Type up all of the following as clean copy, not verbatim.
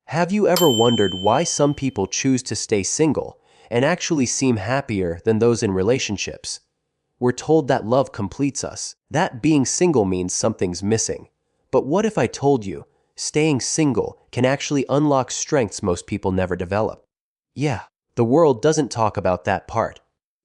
Have you ever wondered why some people choose to stay single and actually seem happier than those in relationships? We're told that love completes us, that being single means something's missing. But what if I told you staying single can actually unlock strengths most people never develop? Yeah, the world doesn't talk about that part.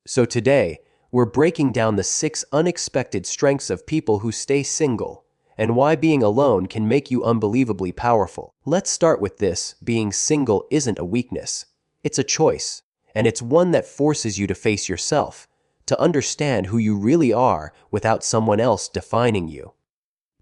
So today, we're breaking down the 6 unexpected strengths of people who stay single and why being alone can make you unbelievably powerful. Let's start with this: being single isn't a weakness. It's a choice, and it's one that forces you to face yourself, to understand who you really are without someone else defining you.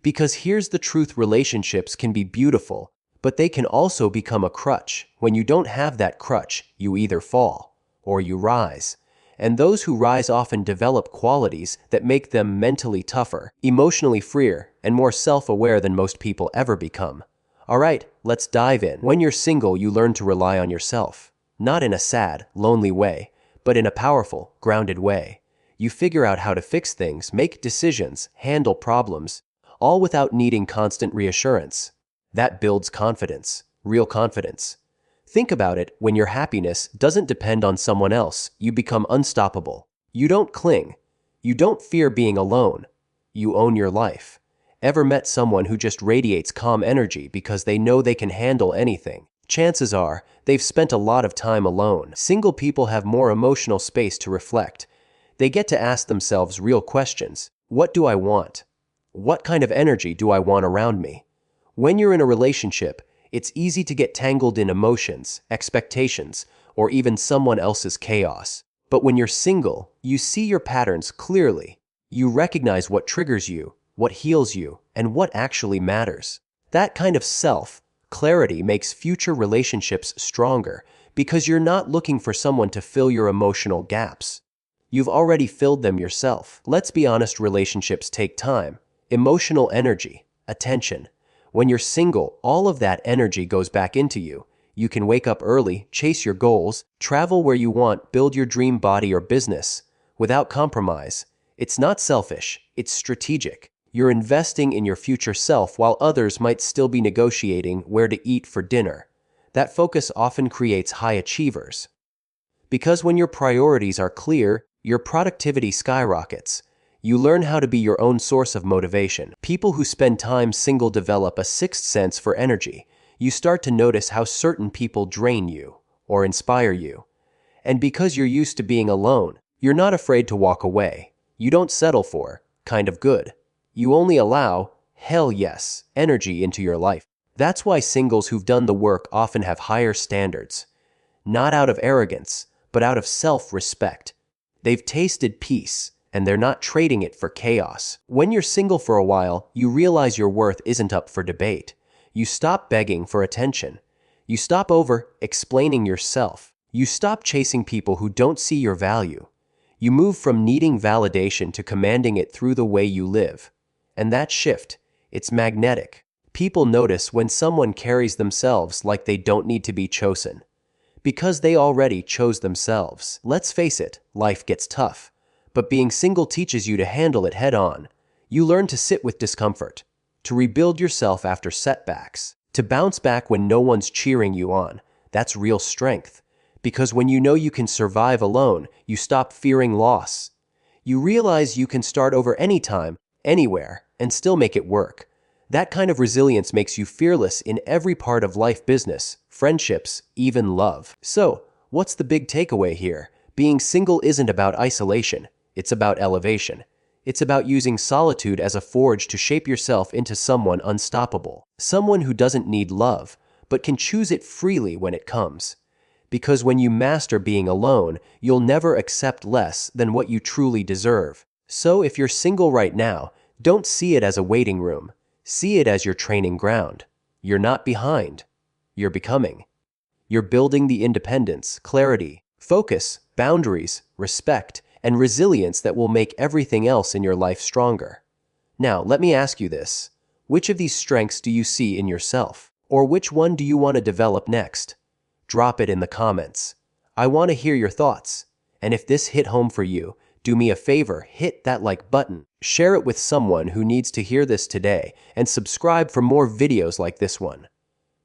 Because here's the truth: relationships can be beautiful, but they can also become a crutch. When you don't have that crutch, you either fall or you rise. And those who rise often develop qualities that make them mentally tougher, emotionally freer, and more self-aware than most people ever become. Alright, let's dive in. When you're single, you learn to rely on yourself. Not in a sad, lonely way, but in a powerful, grounded way. You figure out how to fix things, make decisions, handle problems, all without needing constant reassurance. That builds confidence, real confidence. Think about it: when your happiness doesn't depend on someone else, you become unstoppable. You don't cling. You don't fear being alone. You own your life. Ever met someone who just radiates calm energy because they know they can handle anything? Chances are, they've spent a lot of time alone. Single people have more emotional space to reflect. They get to ask themselves real questions. What do I want? What kind of energy do I want around me? When you're in a relationship, it's easy to get tangled in emotions, expectations, or even someone else's chaos. But when you're single, you see your patterns clearly. You recognize what triggers you, what heals you, and what actually matters. That kind of self-clarity makes future relationships stronger because you're not looking for someone to fill your emotional gaps. You've already filled them yourself. Let's be honest, relationships take time, emotional energy, attention. When you're single, all of that energy goes back into you. You can wake up early, chase your goals, travel where you want, build your dream body or business without compromise. It's not selfish, it's strategic. You're investing in your future self while others might still be negotiating where to eat for dinner. That focus often creates high achievers. Because when your priorities are clear, your productivity skyrockets. You learn how to be your own source of motivation. People who spend time single develop a sixth sense for energy. You start to notice how certain people drain you or inspire you. And because you're used to being alone, you're not afraid to walk away. You don't settle for kind of good. You only allow, hell yes, energy into your life. That's why singles who've done the work often have higher standards. Not out of arrogance, but out of self-respect. They've tasted peace, and they're not trading it for chaos. When you're single for a while, you realize your worth isn't up for debate. You stop begging for attention. You stop over-explaining yourself. You stop chasing people who don't see your value. You move from needing validation to commanding it through the way you live. And that shift, it's magnetic. People notice when someone carries themselves like they don't need to be chosen, because they already chose themselves. Let's face it, life gets tough. But being single teaches you to handle it head-on. You learn to sit with discomfort, to rebuild yourself after setbacks, to bounce back when no one's cheering you on. That's real strength. Because when you know you can survive alone, you stop fearing loss. You realize you can start over anytime, anywhere, and still make it work. That kind of resilience makes you fearless in every part of life, business, friendships, even love. So, what's the big takeaway here? Being single isn't about isolation. It's about elevation. It's about using solitude as a forge to shape yourself into someone unstoppable. Someone who doesn't need love, but can choose it freely when it comes. Because when you master being alone, you'll never accept less than what you truly deserve. So if you're single right now, don't see it as a waiting room. See it as your training ground. You're not behind. You're becoming. You're building the independence, clarity, focus, boundaries, respect, and resilience that will make everything else in your life stronger. Now, let me ask you this. Which of these strengths do you see in yourself? Or which one do you want to develop next? Drop it in the comments. I want to hear your thoughts. And if this hit home for you, do me a favor, hit that like button, share it with someone who needs to hear this today, and subscribe for more videos like this one.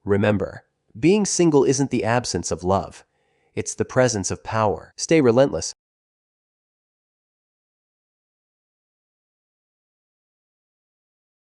Remember, Being single isn't the absence of love. It's the presence of power. Stay relentless.